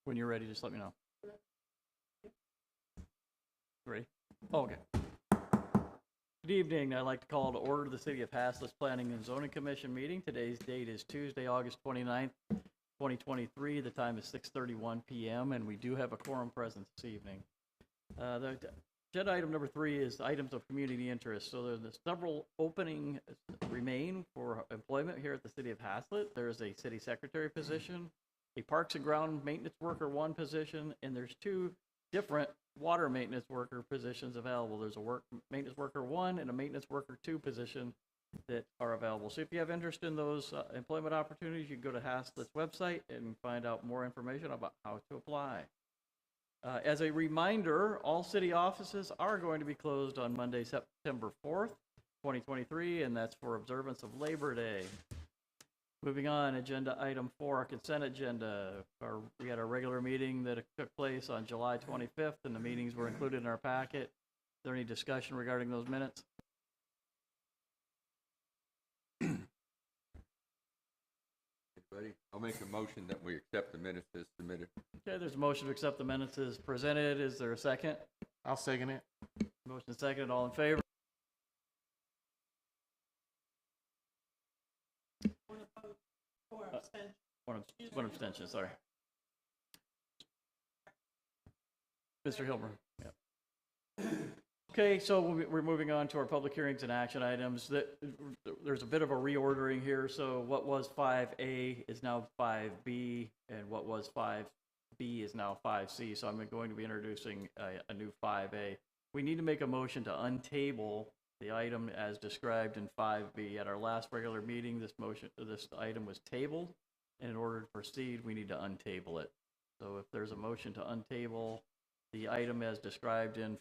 When you're ready, just let me know. Ready? Oh, okay. Good evening. I'd like to call to order the City of Haslet Planning and Zoning Commission meeting. Today's date is Tuesday, August 29th, 2023. The time is 6:31 p.m. and we do have a quorum present this evening. The agenda item number 3 is items of community interest. So there's several openings remain for employment here at the City of Haslet. There's a city secretary position, a Parks and Ground Maintenance Worker 1 position, and there's 2 different water maintenance worker positions available. There's a maintenance worker 1 and a maintenance worker 2 position that are available. So if you have interest in those employment opportunities, you can go to Haslet's website and find out more information about how to apply. As a reminder, all city offices are going to be closed on Monday, September 4th, 2023, and that's for observance of Labor Day. Moving on, agenda item 4, our consent agenda. We had our regular meeting that took place on July 25th, and the meetings were included in our packet. Is there any discussion regarding those minutes? Anybody? I'll make a motion that we accept the minutes as submitted. Okay, there's a motion to accept the minutes as presented. Is there a second? I'll second it. Motion seconded. All in favor? One abstention, sorry. Mr. Hilmer. Yep. Okay, so we're moving on to our public hearings and action items. There's a bit of a reordering here. So what was 5A is now 5B, and what was 5B is now 5C. So I'm going to be introducing a new 5A. We need to make a motion to untable the item as described in 5B. At our last regular meeting, this item was tabled. And in order to proceed, we need to untable it. So if there's a motion to untable the item as described in,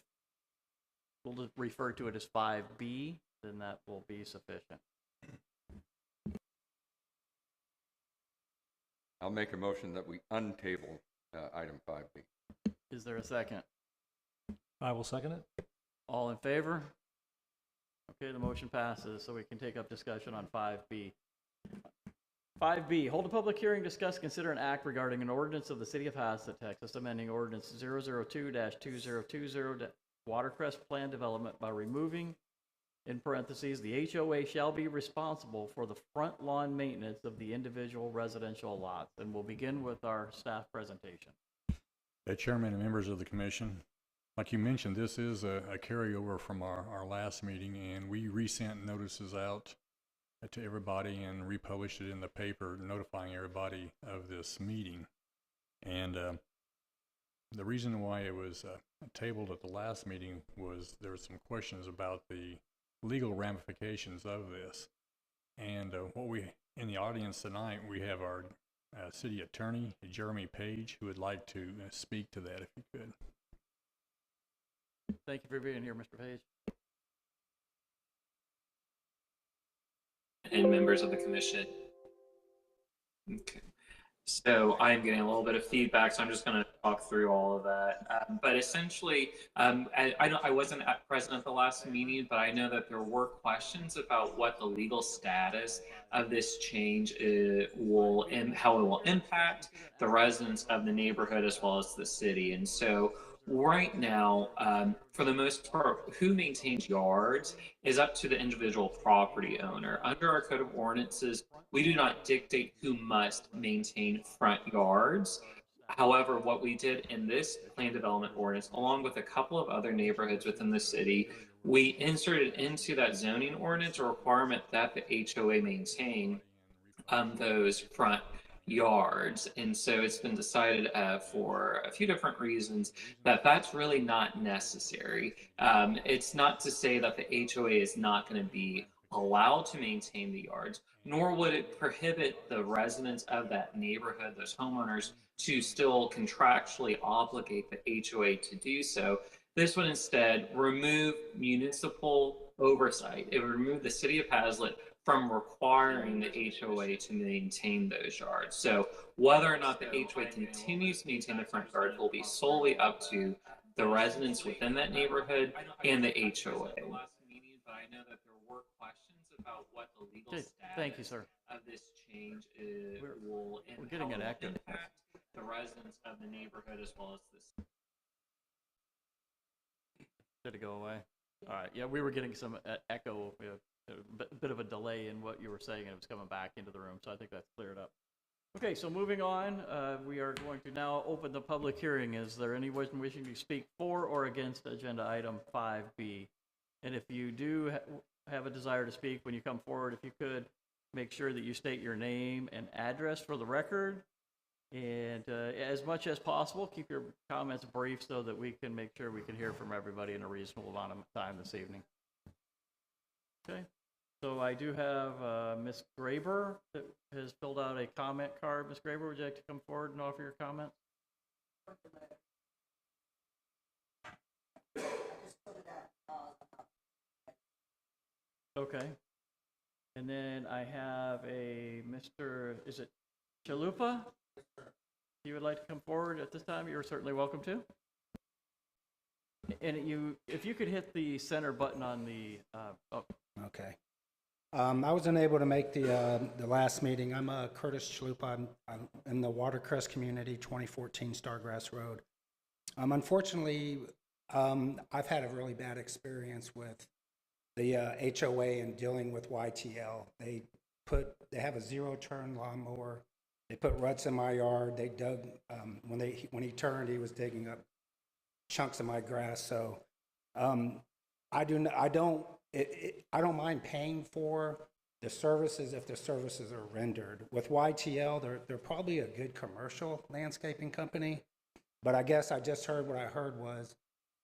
we'll just refer to it as 5B, then that will be sufficient. I'll make a motion that we untable item 5B. Is there a second? I will second it. All in favor? Okay, the motion passes, so we can take up discussion on 5B. 5B, hold a public hearing, discuss, consider an act regarding an ordinance of the City of Haslet, Texas, amending ordinance 002-2020 Watercress Plan Development by removing, in parentheses, the HOA shall be responsible for the front lawn maintenance of the individual residential lots. And we'll begin with our staff presentation. Chairman and members of the commission, like you mentioned, this is a carryover from our last meeting, and we resent notices out to everybody and republished it in the paper notifying everybody of this meeting. And the reason why it was tabled at the last meeting was there were some questions about the legal ramifications of this. And what we, in the audience tonight, we have our city attorney, Jeremy Page, who would like to speak to that if you could. Thank you for being here, Mr. Page. And members of the commission. Okay. So I'm getting a little bit of feedback, so I'm just going to talk through all of that. But essentially, I wasn't present at the last meeting, but I know that there were questions about what the legal status of this change will and how it will impact the residents of the neighborhood as well as the city. And so right now, for the most part, who maintains yards is up to the individual property owner. Under our code of ordinances, we do not dictate who must maintain front yards. However, what we did in this plan development ordinance, along with a couple of other neighborhoods within the city, we inserted into that zoning ordinance a requirement that the HOA maintain those front yards. And so it's been decided for a few different reasons that that's really not necessary. It's not to say that the HOA is not going to be allowed to maintain the yards, nor would it prohibit the residents of that neighborhood, those homeowners, to still contractually obligate the HOA to do so. This would instead remove municipal oversight. It would remove the City of Haslet from requiring the HOA to maintain those yards. So whether or not the HOA continues to maintain the front yard will be solely up to the residents within that neighborhood and the HOA. But I know that there were questions about what the legal status Thank you, sir. of this change We're getting an echo. impact the the residents of the neighborhood as well as this. Did it go away? All right, yeah, we were getting some echo, a bit of a delay in what you were saying, and it was coming back into the room, so I think that's cleared up. Okay, so moving on, we are going to now open the public hearing. Is there anyone wishing to speak for or against agenda item 5B? And if you do have a desire to speak, when you come forward, if you could, make sure that you state your name and address for the record. And as much as possible, keep your comments brief so that we can make sure we can hear from everybody in a reasonable amount of time this evening. Okay, so I do have Ms. Graber that has filled out a comment card. Ms. Graber, would you like to come forward and offer your comment? Okay. And then I have a Mr., is it Chalupa? If you would like to come forward at this time, you're certainly welcome to. And if you could hit the center button on the, Okay. I was unable to make the last meeting. I'm Curtis Chalupa. I'm in the Watercress community, 2014 Stargrass Road. Unfortunately, I've had a really bad experience with the HOA and dealing with YTL. They have a zero-turn lawnmower. They put ruts in my yard. They dug when he turned, he was digging up chunks of my grass. So I don't mind paying for the services if the services are rendered. With YTL, they're probably a good commercial landscaping company, but I guess I just heard what I heard was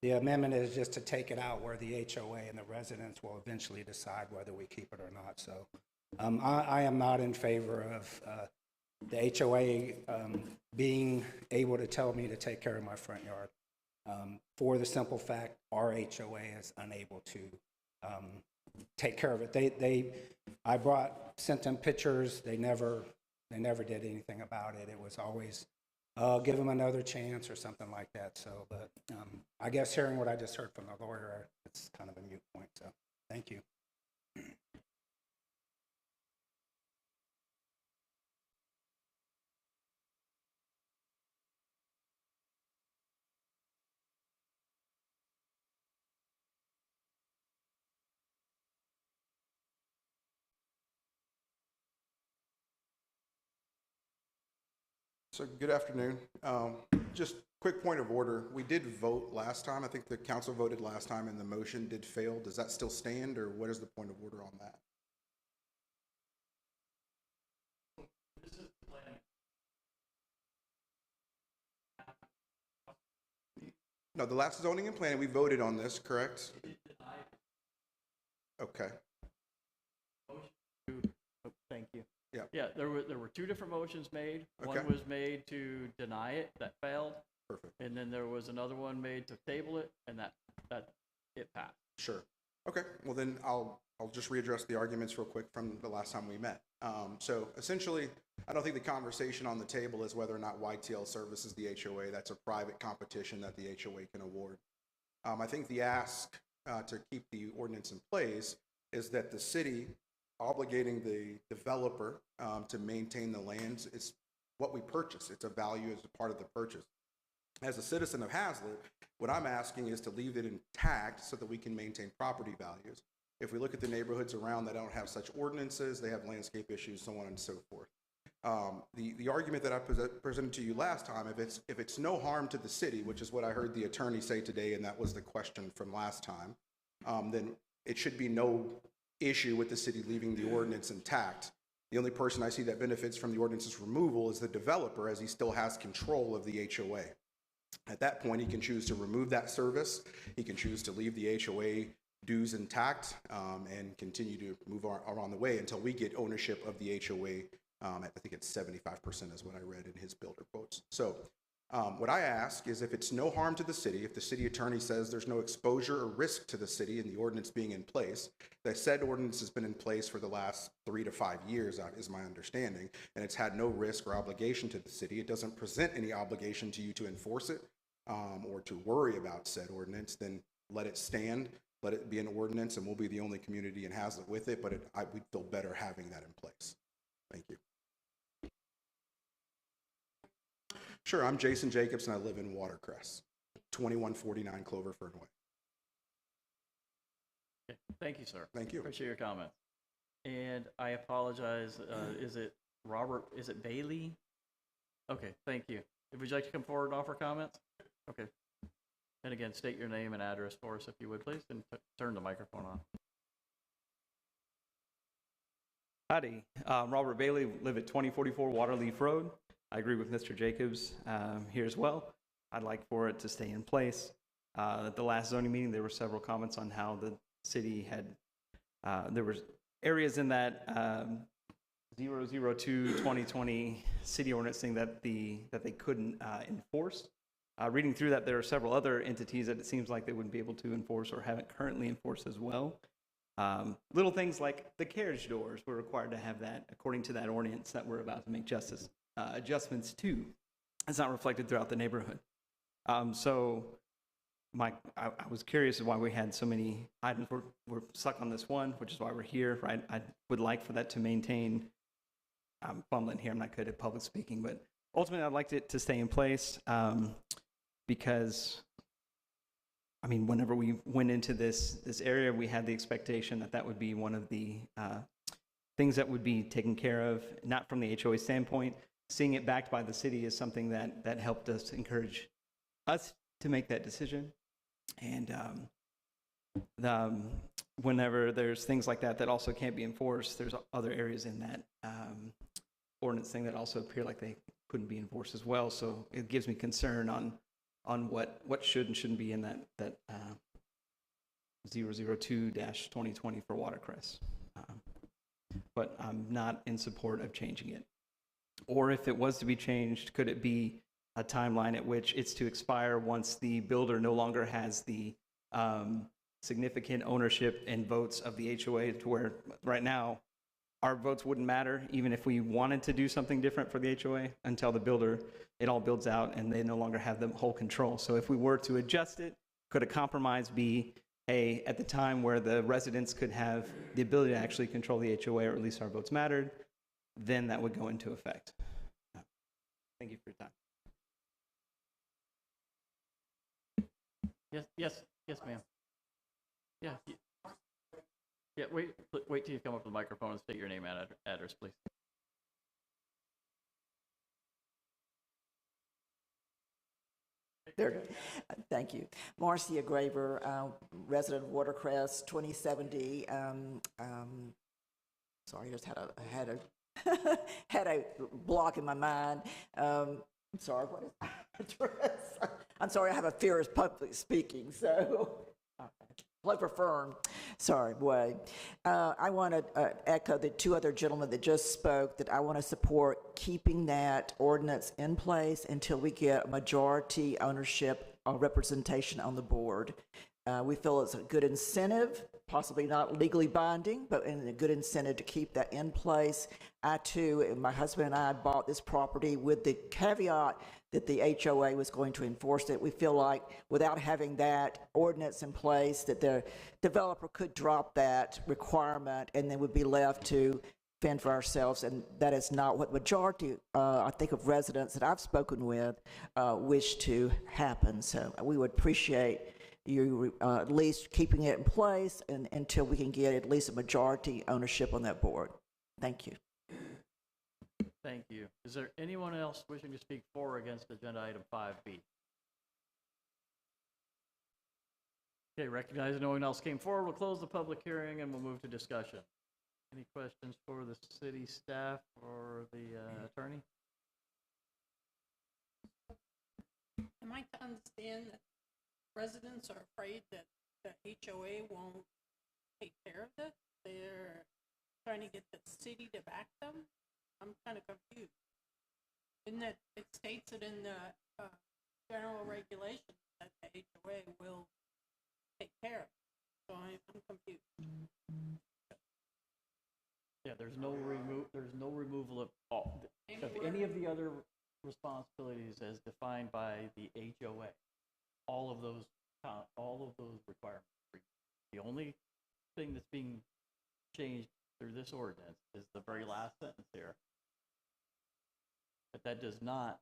the amendment is just to take it out where the HOA and the residents will eventually decide whether we keep it or not. So I am not in favor of the HOA being able to tell me to take care of my front yard. For the simple fact, our HOA is unable to take care of it. I sent them pictures. They never did anything about it. It was always give them another chance or something like that. So, but I guess hearing what I just heard from the lawyer, it's kind of a moot point. So, thank you. So good afternoon. Just quick point of order. We did vote last time. I think the council voted last time and the motion did fail. Does that still stand, or what is the point of order on that? No, the last zoning and planning, we voted on this, correct? Okay. thank you. Yeah. Yeah, there were two different motions made. Okay. One was made to deny it, that failed. Perfect. And then there was another one made to table it, and that it passed. Sure. Okay. Well, then I'll just readdress the arguments real quick from the last time we met. So essentially, I don't think the conversation on the table is whether or not YTL services the HOA. That's a private competition that the HOA can award. I think the ask to keep the ordinance in place is that the city obligating the developer to maintain the lands is what we purchase. It's a value as a part of the purchase. As a citizen of Haslet, what I'm asking is to leave it intact so that we can maintain property values. If we look at the neighborhoods around that don't have such ordinances, they have landscape issues, so on and so forth. The argument that I presented to you last time, if it's no harm to the city, which is what I heard the attorney say today, and that was the question from last time, then it should be no issue with the city leaving the ordinance intact. The only person I see that benefits from the ordinance's removal is the developer, as he still has control of the HOA. At that point, he can choose to remove that service. He can choose to leave the HOA dues intact and continue to move around the way until we get ownership of the HOA. I think it's 75% is what I read in his builder quotes. So what I ask is, if it's no harm to the city, if the city attorney says there's no exposure or risk to the city in the ordinance being in place, the said ordinance has been in place for the last 3 to 5 years, is my understanding, and it's had no risk or obligation to the city. It doesn't present any obligation to you to enforce it or to worry about said ordinance, then let it stand, let it be an ordinance, and we'll be the only community in Haslet with it, but we'd feel better having that in place. Thank you. Sure, I'm Jason Jacobs, and I live in Watercress, 2149 Clover Fern Way. Okay, thank you, sir. Thank you. Appreciate your comment. And I apologize, is it Bailey? Okay, thank you. Would you like to come forward and offer comments? Okay. And again, state your name and address for us if you would, please, and turn the microphone on. Howdy, Robert Bailey, live at 2044 Waterleaf Road. I agree with Mr. Jacobs here as well. I'd like for it to stay in place. At the last zoning meeting, there were several comments on how the city had, there were areas in that 002-2020 city ordinance thing that they couldn't enforce. Reading through that, there are several other entities that it seems like they wouldn't be able to enforce or haven't currently enforced as well. Little things like the carriage doors, we're required to have that according to that ordinance that we're about to make adjustments to. It's not reflected throughout the neighborhood. So I was curious why we had so many items. We're stuck on this one, which is why we're here, right? I would like for that to maintain. I'm fumbling here. I'm not good at public speaking, but ultimately I'd like it to stay in place because, I mean, whenever we went into this area, we had the expectation that would be one of the things that would be taken care of, not from the HOA standpoint. Seeing it backed by the city is something that helped us encourage us to make that decision. And whenever there's things like that also can't be enforced, there's other areas in that ordinance thing that also appear like they couldn't be enforced as well. So it gives me concern on what should and shouldn't be in that 002-2020 for Watercress. But I'm not in support of changing it. Or if it was to be changed, could it be a timeline at which it's to expire once the builder no longer has the significant ownership and votes of the HOA, to where right now our votes wouldn't matter even if we wanted to do something different for the HOA until the builder, it all builds out and they no longer have the whole control. So if we were to adjust it, could a compromise be at the time where the residents could have the ability to actually control the HOA, or at least our votes mattered, then that would go into effect. Thank you for your time. Yes, ma'am. Yeah. Yeah, wait till you come up to the microphone and state your name and address, please. There. Thank you. Marcia Graver, resident of Watercress, 2070. Sorry, I just had a had a block in my mind. I'm sorry. What is address? I'm sorry. I have a fear of public speaking. So, Clover Fern. Sorry, boy. I want to echo the two other gentlemen that just spoke, that I want to support keeping that ordinance in place until we get a majority ownership or representation on the board. We feel it's a good incentive, possibly not legally binding, but a good incentive to keep that in place. I too, my husband and I bought this property with the caveat that the HOA was going to enforce it. We feel like without having that ordinance in place, that the developer could drop that requirement and then would be left to fend for ourselves, and that is not what majority, I think, of residents that I've spoken with wish to happen. So we would appreciate you at least keeping it in place until we can get at least a majority ownership on that board. Thank you. Thank you. Is there anyone else wishing to speak for or against agenda item 5B? Okay, recognizing no one else came forward, we'll close the public hearing and we'll move to discussion. Any questions for the city staff or the attorney? Am I to understand that residents are afraid that the HOA won't take care of this? They're trying to get the city to back them? I'm kind of confused. In that it states it in the general regulations that the HOA will take care of it. So I'm confused. Yeah, there's no removal of any of the other responsibilities as defined by the HOA. All of those requirements. The only thing that's being changed through this ordinance is the very last sentence here. But that does not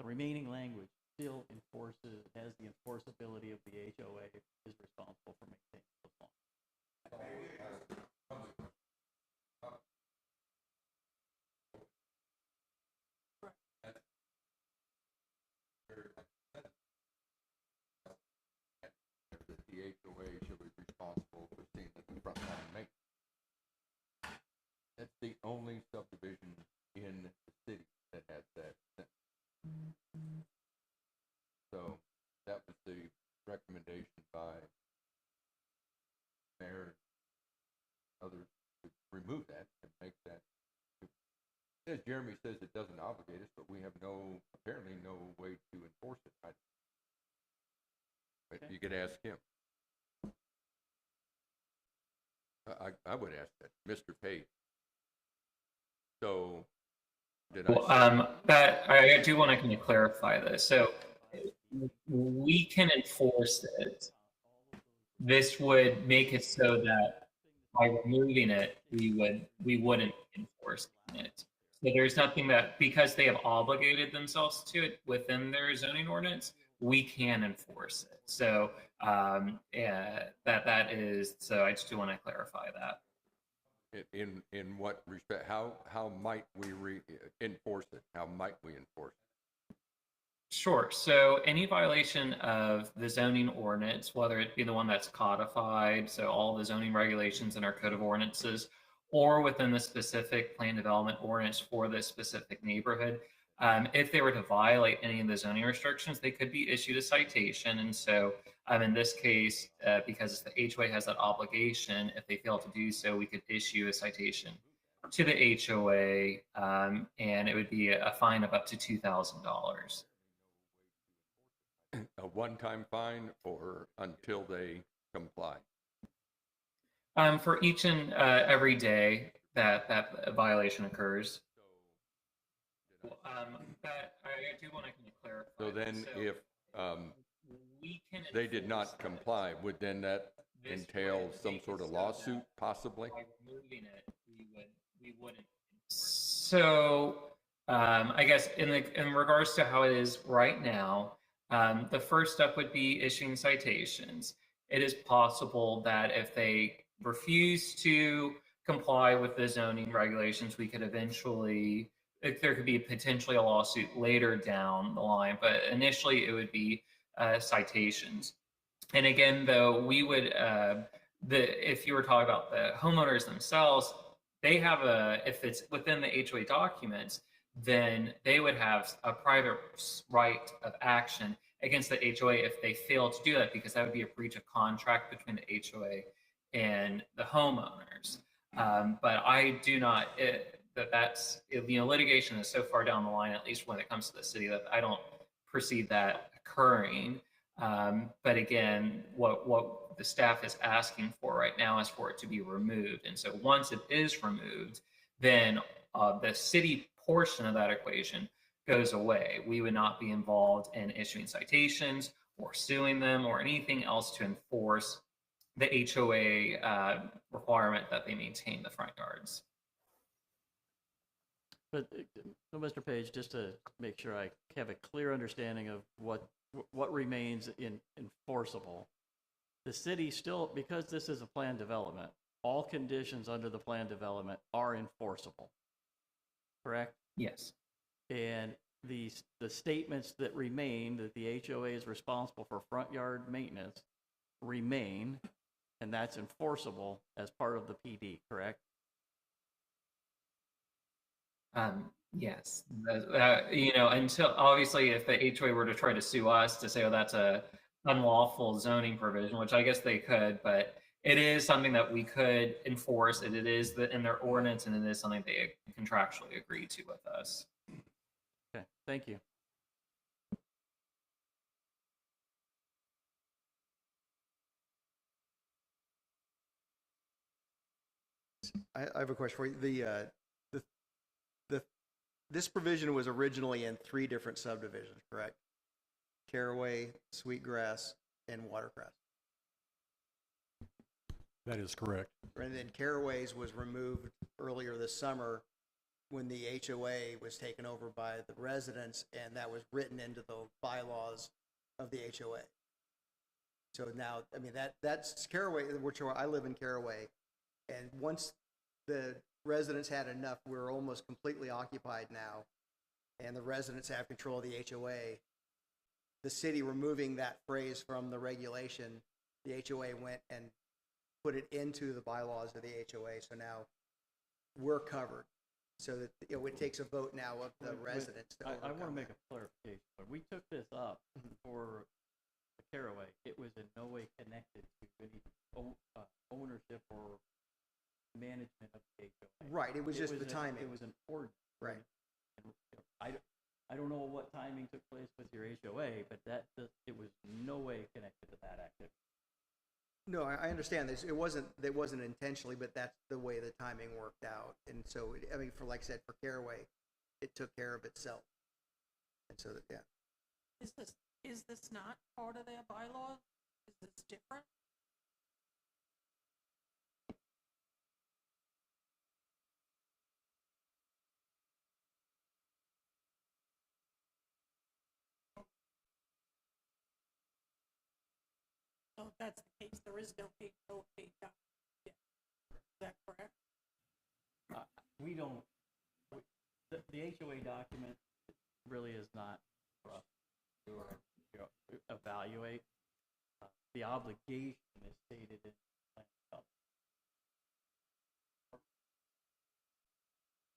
the remaining language still enforces, has the enforceability of the HOA is responsible for maintaining those lawns. That the HOA should be responsible for seeing that the front line maintenance. That's the only subdivision in the city that has that sentence. So that was the recommendation by mayor, others, to remove that and make that. As Jeremy says, it doesn't obligate us, but we have apparently no way to enforce it. But you could ask him. I would ask that, Mr. Page. So, Well, that I do want to kind of clarify this. So we can enforce it. This would make it so that by removing it, we wouldn't enforce it. So there's nothing that, because they have obligated themselves to it within their zoning ordinance, we can enforce it. So that is, so I just do want to clarify that. In what respect? How might we enforce it? How might we enforce it? Sure. So any violation of the zoning ordinance, whether it be the one that's codified, so all the zoning regulations in our code of ordinances, or within the specific plan development ordinance for this specific neighborhood, if they were to violate any of the zoning restrictions, they could be issued a citation. And so in this case, because the HOA has that obligation, if they fail to do so, we could issue a citation to the HOA, and it would be a fine of up to $2,000. A one-time fine or until they comply? For each and every day that violation occurs. That I do want to clarify. So then if they did not comply, would then that entail some sort of lawsuit possibly? By removing it, we wouldn't. So I guess in regards to how it is right now, the first step would be issuing citations. It is possible that if they refuse to comply with the zoning regulations, we could eventually, there could be potentially a lawsuit later down the line, but initially it would be citations. And again, though, we would, if you were talking about the homeowners themselves, they have if it's within the HOA documents, then they would have a private right of action against the HOA if they fail to do that, because that would be a breach of contract between the HOA and the homeowners. But I do not, that's, litigation is so far down the line, at least when it comes to the city, that I don't perceive that occurring. But again, what the staff is asking for right now is for it to be removed. And so once it is removed, then the city portion of that equation goes away. We would not be involved in issuing citations or suing them or anything else to enforce the HOA requirement that they maintain the front yards. But, so Mr. Page, just to make sure I have a clear understanding of what remains enforceable, the city still, because this is a planned development, all conditions under the planned development are enforceable, correct? Yes. And the statements that remain, that the HOA is responsible for front yard maintenance, remain, and that's enforceable as part of the PD, correct? Yes. Until obviously, if the HOA were to try to sue us to say, oh, that's a unlawful zoning provision, which I guess they could, but it is something that we could enforce, and it is in their ordinance, and it is something they contractually agree to with us. Okay, thank you. I have a question for you. This provision was originally in 3 different subdivisions, correct? Caraway, Sweetgrass, and Watercress. That is correct. And then Caraway's was removed earlier this summer when the HOA was taken over by the residents, and that was written into the bylaws of the HOA. So now, I mean, that's Caraway, which I live in Caraway, and once the residents had enough, we're almost completely occupied now, and the residents have control of the HOA. The city removing that phrase from the regulation, the HOA went and put it into the bylaws of the HOA, so now we're covered. So that, you know, it takes a vote now of the residents to I want to overcome make that. a clarification. When we took this up for the Caraway, it was in no way connected to any ownership or management of the HOA. Right, it was just the timing. It was an ordinance. Right. And, you know, I don't know what timing took place with your HOA, but it was no way connected to that activity. No, I understand this. It wasn't intentionally, but that's the way the timing worked out. And so, I mean, for like I said, for Caraway, it took care of itself. And so, yeah. Is this not part of their bylaws? Is this different? So if that's the case, there is no HOA document yet. Is that correct? We don't, the HOA document really is not for us to evaluate. The obligation is stated in the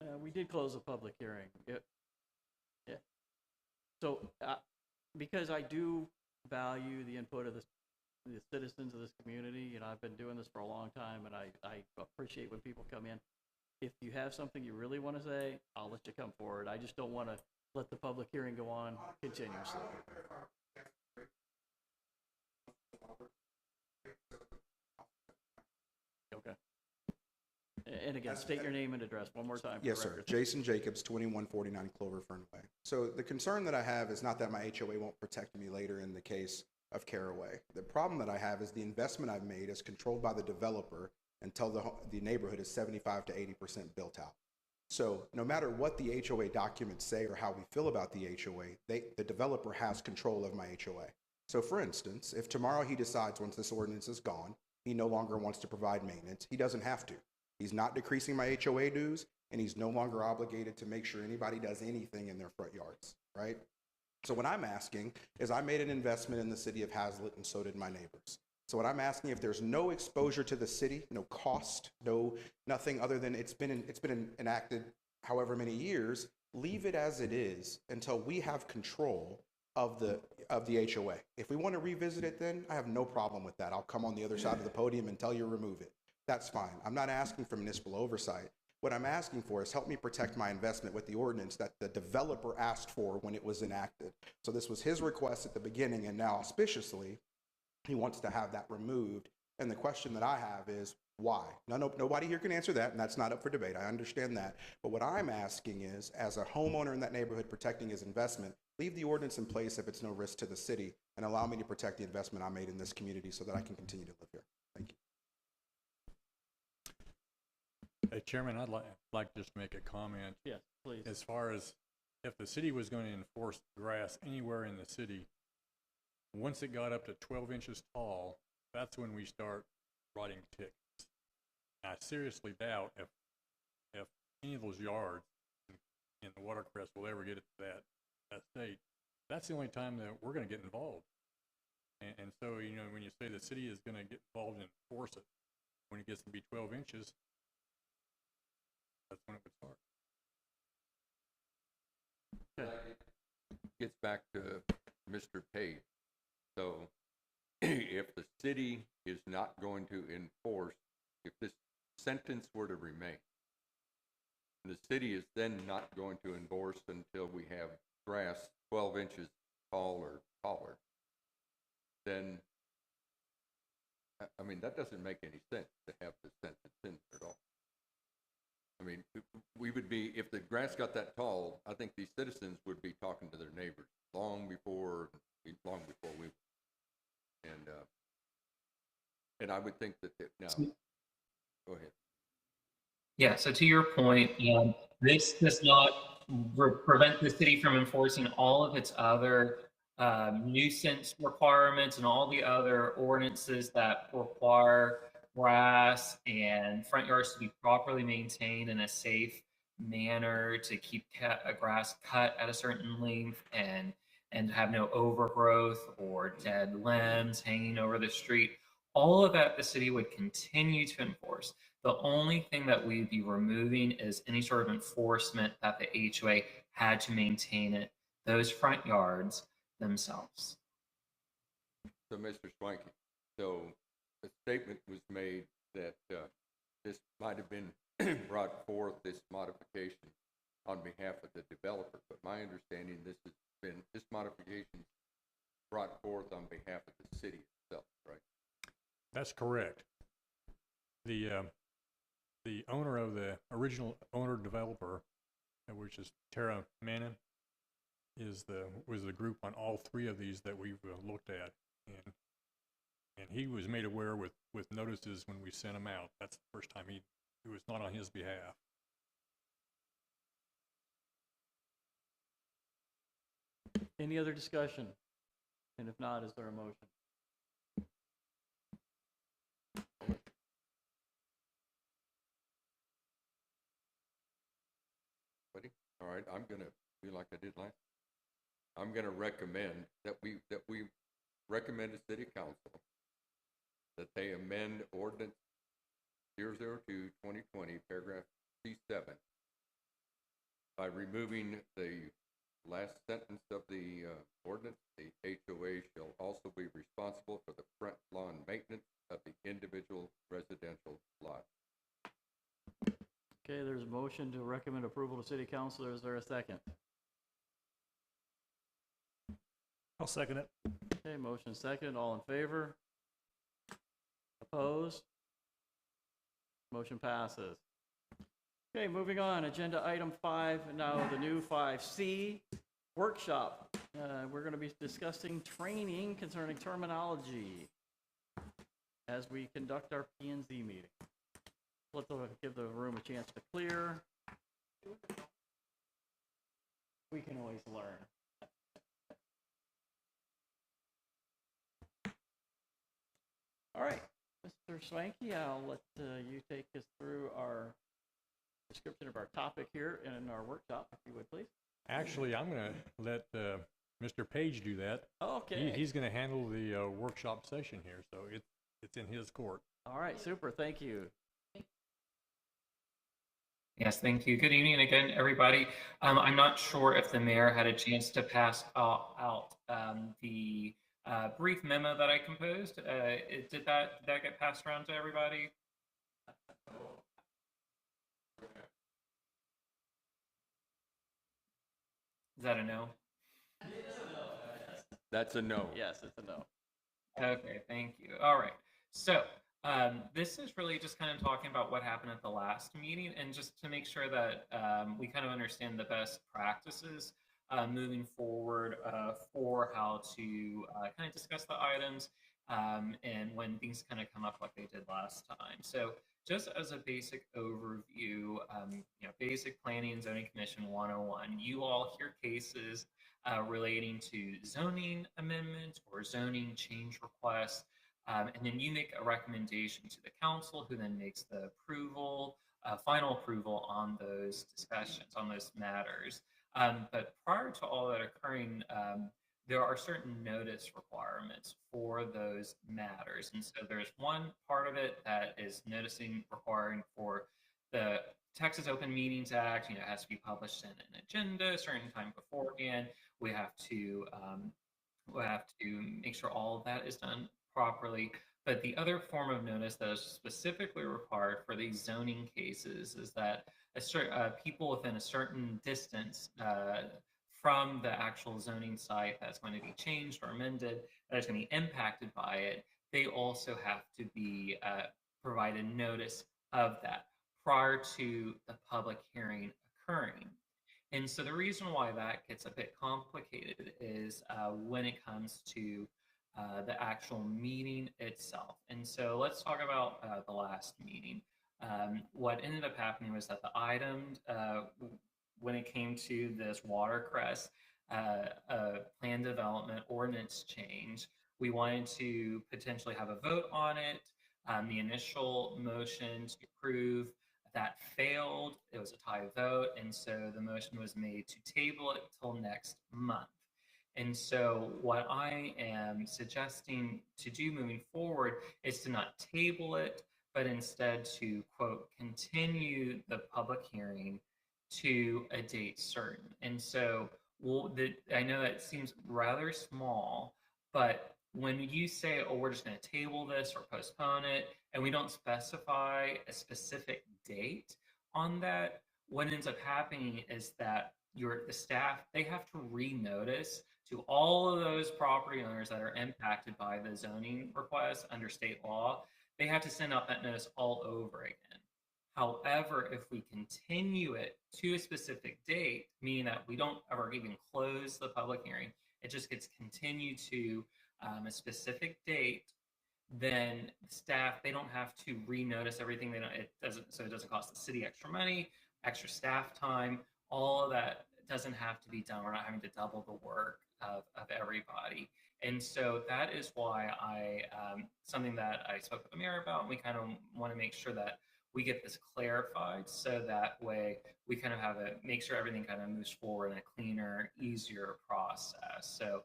plan. We did close the public hearing. Yeah. So, because I do value the input of the citizens of this community, you know, I've been doing this for a long time, and I appreciate when people come in. If you have something you really want to say, I'll let you come forward. I just don't want to let the public hearing go on continuously. Okay. And again, state your name and address one more time. for Yes, the sir. record. Jason Jacobs, 2149 Clover Fern Way. So the concern that I have is not that my HOA won't protect me later in the case of Caraway. The problem that I have is the investment I've made is controlled by the developer until the neighborhood is 75 to 80% built out. So no matter what the HOA documents say or how we feel about the HOA, the developer has control of my HOA. So for instance, if tomorrow he decides once this ordinance is gone, he no longer wants to provide maintenance, he doesn't have to. He's not decreasing my HOA dues, and he's no longer obligated to make sure anybody does anything in their front yards, right? So what I'm asking is I made an investment in the city of Haslet, and so did my neighbors. So what I'm asking, if there's no exposure to the city, no cost, nothing other than it's been enacted however many years, leave it as it is until we have control of the HOA. If we want to revisit it, then I have no problem with that. I'll come on the other side of the podium and tell you remove it. That's fine. I'm not asking for municipal oversight. What I'm asking for is help me protect my investment with the ordinance that the developer asked for when it was enacted. So this was his request at the beginning, and now auspiciously, he wants to have that removed. And the question that I have is why? Nobody here can answer that, and that's not up for debate. I understand that. But what I'm asking is, as a homeowner in that neighborhood protecting his investment, leave the ordinance in place if it's no risk to the city, and allow me to protect the investment I made in this community so that I can continue to live here. Thank you. Hey, Chairman, I'd like just to make a comment. Yes, please. As far as if the city was going to enforce grass anywhere in the city, once it got up to 12 inches tall, that's when we start writing tickets. I seriously doubt if any of those yards in the watercress will ever get it to that state. That's the only time that we're going to get involved. And so, you know, when you say the city is going to get involved and enforce it, when it gets to be 12 inches, that's when it would start. It gets back to Mr. Page. So if the city is not going to enforce, if this sentence were to remain, the city is then not going to enforce until we have grass 12 inches tall or taller, then, I mean, that doesn't make any sense to have the sentence in there at all. I mean, we would be, if the grass got that tall, I think these citizens would be talking to their neighbors long before we would. And I would think that, now, go ahead. Yeah, so to your point, This does not prevent the city from enforcing all of its other nuisance requirements and all the other ordinances that require grass and front yards to be properly maintained in a safe manner, to keep grass cut at a certain length and have no overgrowth or dead limbs hanging over the street. All of that the city would continue to enforce. The only thing that we'd be removing is any sort of enforcement that the HOA had to maintain it, those front yards themselves. So, Mr. Swanky, so a statement was made that this might have been brought forth, this modification, on behalf of the developer, but my understanding this modification brought forth on behalf of the city itself, right? That's correct. The owner of the original owner developer, which is Terra Manon, was the group on all three of these that we've looked at, and he was made aware with notices when we sent him out. That's the first time it was not on his behalf. Any other discussion? And if not, is there a motion? Buddy? All right, I'm gonna do like I did last. I'm gonna recommend that we recommend to City Council that they amend Ordinance 002/2020, paragraph C7, by removing the last sentence of the ordinance. The HOA shall also be responsible for the front lawn maintenance of the individual residential lot. Okay, there's a motion to recommend approval to city council. Is there a second? I'll second it. Okay, motion second. All in favor? Opposed? Motion passes. Okay, moving on. Agenda item 5, now the new 5C, workshop. We're going to be discussing training concerning terminology as we conduct our P&Z meeting. Let's give the room a chance to clear. We can always learn. All right, Mr. Swanky, I'll let you take us through our description of our topic here in our workshop, if you would, please. Actually, I'm going to let Mr. Page do that. Okay. He's going to handle the workshop session here, so it's in his court. All right, super. Thank you. Yes, thank you. Good evening again, everybody. I'm not sure if the mayor had a chance to pass out the brief memo that I composed. Did that get passed around to everybody? Is that a no? That's a no. Yes, it's a no. Okay, thank you. All right. So this is really just kind of talking about what happened at the last meeting, and just to make sure that we kind of understand the best practices moving forward for how to kind of discuss the items and when things kind of come up like they did last time. So just as a basic overview, basic planning and zoning commission 101, you all hear cases relating to zoning amendments or zoning change requests. And then you make a recommendation to the council, who then makes the approval, final approval on those discussions, on those matters. But prior to all that occurring, there are certain notice requirements for those matters. And so there's one part of it that is noticing requiring for the Texas Open Meetings Act. It has to be published in an agenda a certain time beforehand. We have to make sure all of that is done properly. But the other form of notice that is specifically required for these zoning cases is that people within a certain distance from the actual zoning site that's going to be changed or amended, that is going to be impacted by it, they also have to be provided notice of that prior to the public hearing occurring. And so the reason why that gets a bit complicated is when it comes to the actual meeting itself. And so let's talk about the last meeting. what ended up happening was that the item, when it came to this watercress plan development ordinance change, we wanted to potentially have a vote on it. The initial motion to approve that failed. It was a tie vote, and so the motion was made to table it till next month. And so what I am suggesting to do moving forward is to not table it, but instead to, quote, continue the public hearing to a date certain. And so I know that seems rather small, but when you say, oh, we're just going to table this or postpone it, and we don't specify a specific date on that, what ends up happening is that the staff, they have to renotice to all of those property owners that are impacted by the zoning request under state law. They have to send out that notice all over again. However, if we continue it to a specific date, meaning that we don't ever even close the public hearing, it just gets continued to a specific date, then staff, they don't have to renotice everything. It doesn't cost the city extra money, extra staff time. All of that doesn't have to be done. We're not having to double the work of everybody. And so that is why something that I spoke with the mayor about, and we kind of want to make sure that we get this clarified, so that way we kind of make sure everything kind of moves forward in a cleaner, easier process. So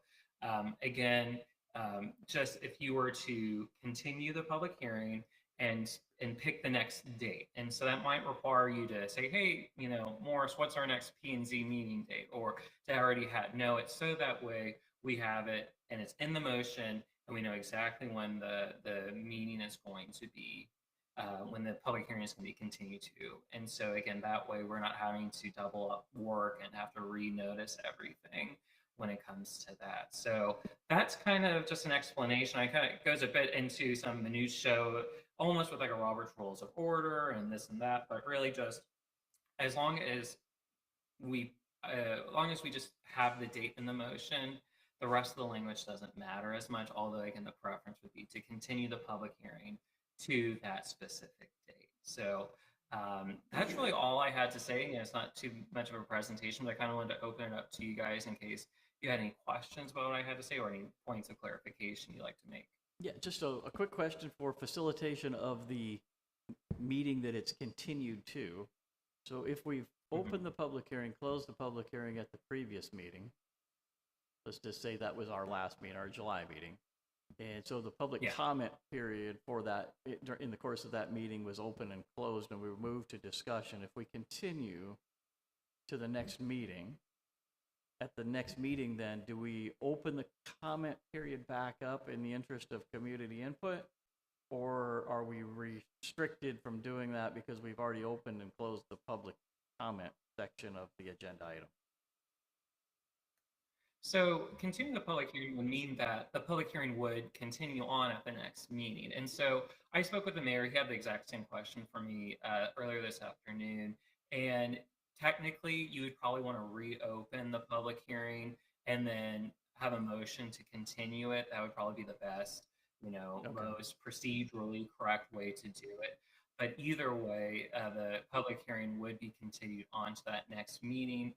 again, just if you were to continue the public hearing and pick the next date, and so that might require you to say, hey, Morris, what's our next P&Z meeting date? Or to already know it, so that way we have it and it's in the motion, and we know exactly when the meeting is going to be, when the public hearing is going to be continued to. And so again, that way we're not having to double up work and have to renotice everything when it comes to that. So that's kind of just an explanation. I kind of goes a bit into some minutiae, almost with like a Robert's Rules of Order and this and that, but really just as long as we just have the date in the motion, the rest of the language doesn't matter as much, although again, the preference would be to continue the public hearing to that specific date. So that's really all I had to say. It's not too much of a presentation, but I kind of wanted to open it up to you guys in case you had any questions about what I had to say or any points of clarification you'd like to make. Yeah, just a quick question for facilitation of the meeting that it's continued to. So if we've opened the public hearing, closed the public hearing at the previous meeting, let's just say that was our last meeting, our July meeting. And so the public comment period for that, in the course of that meeting, was open and closed, and we moved to discussion. If we continue to the next meeting, at the next meeting, then do we open the comment period back up in the interest of community input, or are we restricted from doing that because we've already opened and closed the public comment section of the agenda item? So continuing the public hearing would mean that the public hearing would continue on at the next meeting. And so I spoke with the mayor. He had the exact same question for me earlier this afternoon. And technically, you would probably want to reopen the public hearing and then have a motion to continue it. That would probably be the best, most procedurally correct way to do it. But either way, the public hearing would be continued on to that next meeting.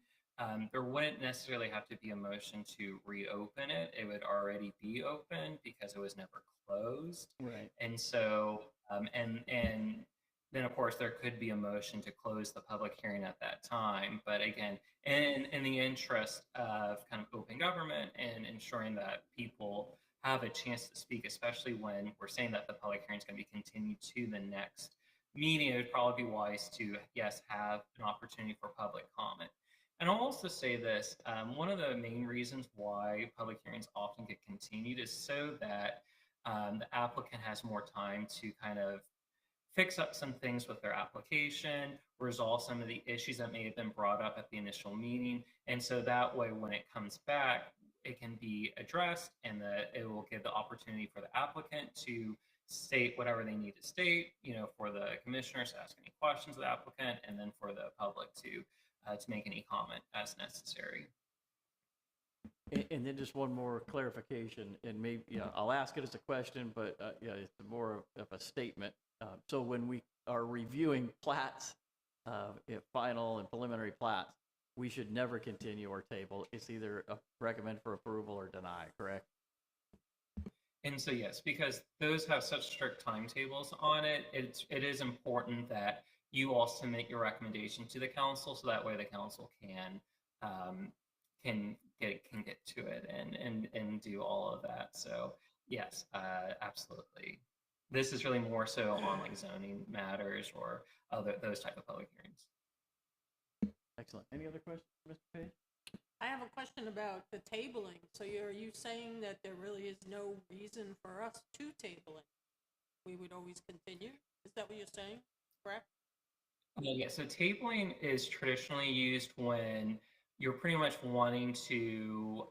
There wouldn't necessarily have to be a motion to reopen it. It would already be open because it was never closed. Right. And so, and then of course there could be a motion to close the public hearing at that time. But again, in the interest of kind of open government and ensuring that people have a chance to speak, especially when we're saying that the public hearing is going to be continued to the next meeting, it would probably be wise to, yes, have an opportunity for public comment. And I'll also say this, one of the main reasons why public hearings often get continued is so that the applicant has more time to kind of fix up some things with their application, resolve some of the issues that may have been brought up at the initial meeting. And so that way, when it comes back, it can be addressed, and it will give the opportunity for the applicant to state whatever they need to state, for the commissioners to ask any questions of the applicant, and then for the public to make any comment as necessary. And then just one more clarification, and maybe I'll ask it as a question, but it's more of a statement. So when we are reviewing plats, if final and preliminary plats, we should never continue or table. It's either recommend for approval or deny, correct? And so yes, because those have such strict timetables on it, it is important that you all submit your recommendation to the council, so that way the council can get to it and do all of that. So yes, absolutely. This is really more so on like zoning matters or other those type of public hearings. Excellent. Any other questions, Mr. Page? I have a question about the tabling. So are you saying that there really is no reason for us to table it? We would always continue? Is that what you're saying? Correct? Yeah, so tabling is traditionally used when you're pretty much wanting to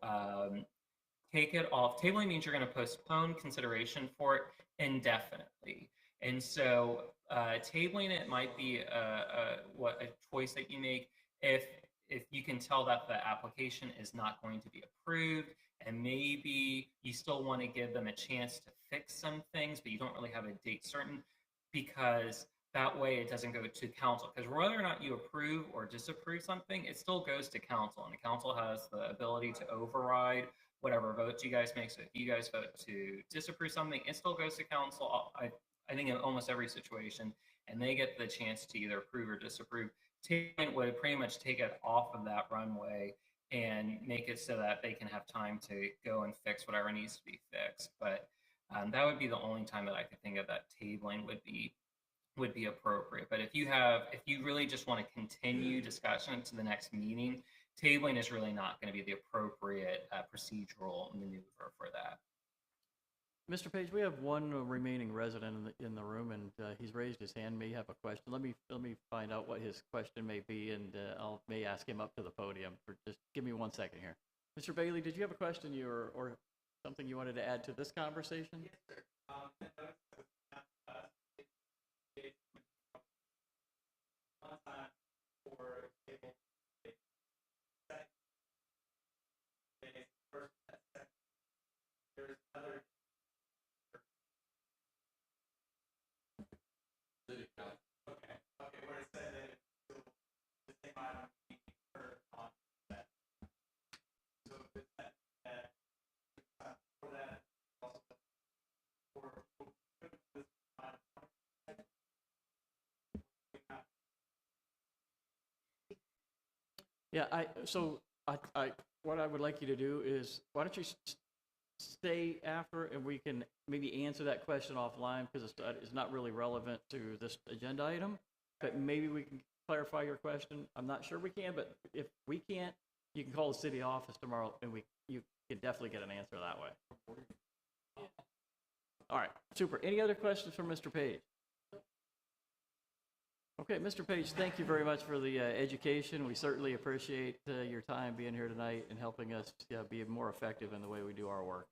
take it off. Tabling means you're going to postpone consideration for it indefinitely. And so tabling it might be a choice that you make if you can tell that the application is not going to be approved, and maybe you still want to give them a chance to fix some things, but you don't really have a date certain, because that way it doesn't go to council. Because whether or not you approve or disapprove something, it still goes to council, and the council has the ability to override whatever votes you guys make. So if you guys vote to disapprove something, it still goes to council. I think in almost every situation, and they get the chance to either approve or disapprove. Tabling would pretty much take it off of that runway and make it so that they can have time to go and fix whatever needs to be fixed. But that would be the only time that I could think of that tabling would be appropriate. But if you really just want to continue discussion to the next meeting, tabling is really not going to be the appropriate procedural maneuver for that. Mr. Page, we have one remaining resident in the room, and he's raised his hand. May have a question. Let me find out what his question may be, and may ask him up to the podium. For just give me 1 second here. Mr. Bailey, did you have a question or something you wanted to add to this conversation? Yes, sir. Yeah, what I would like you to do is, why don't you stay after, and we can maybe answer that question offline, because it's not really relevant to this agenda item, but maybe we can clarify your question. I'm not sure we can, but if we can't, you can call the city office tomorrow, and you can definitely get an answer that way. All right, super. Any other questions for Mr. Page? Okay, Mr. Page, thank you very much for the education. We certainly appreciate your time being here tonight and helping us be more effective in the way we do our work.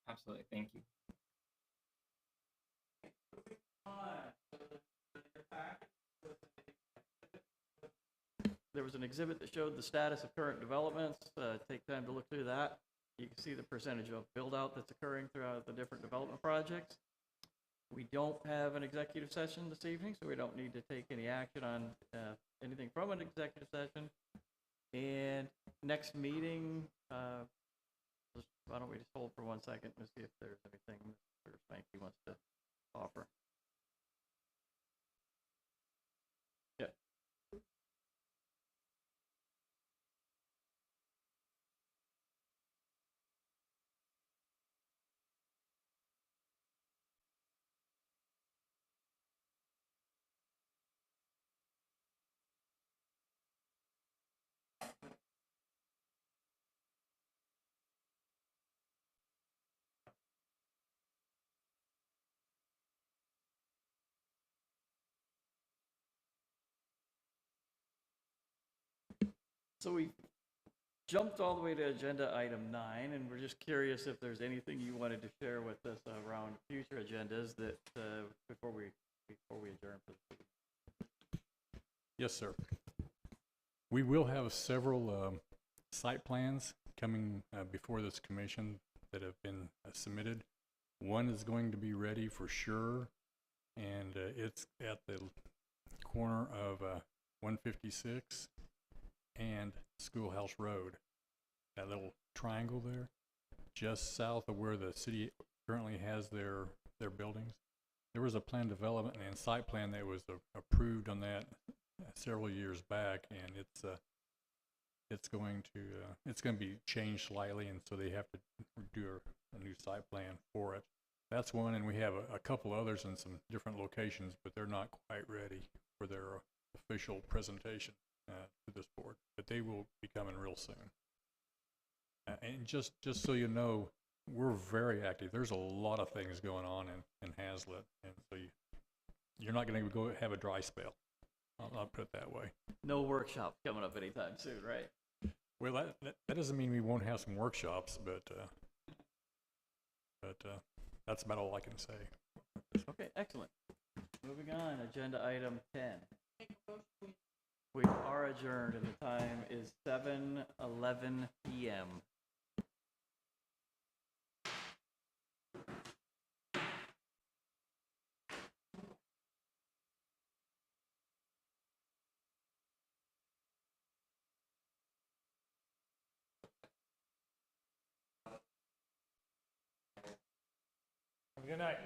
Absolutely. Thank you. There was an exhibit that showed the status of current developments. Take time to look through that. You can see the percentage of build-out that's occurring throughout the different development projects. We don't have an executive session this evening, so we don't need to take any action on anything from an executive session. And next meeting, why don't we just hold for 1 second and see if there's anything Mr. Spanky wants to offer. Yeah. So we jumped all the way to agenda item 9, and we're just curious if there's anything you wanted to share with us around future agendas that before we adjourn for the meeting. Yes, sir. We will have several site plans coming before this commission that have been submitted. One is going to be ready for sure and it's at the corner of 156 and Schoolhouse Road. That little triangle there, just south of where the city currently has their buildings. There was a plan development and site plan that was approved on that several years back, and it's going to be changed slightly, and so they have to do a new site plan for it. That's one, and we have a couple others in some different locations, but they're not quite ready for their official presentation to this board. But they will be coming real soon. And just so you know, we're very active. There's a lot of things going on in Haslet, and so you're not going to go have a dry spell. I'll put it that way. No workshop coming up anytime soon, right? Well, that doesn't mean we won't have some workshops, but that's about all I can say. Okay, excellent. Moving on, agenda item 10. We are adjourned, and the time is 7:11 p.m. Good night.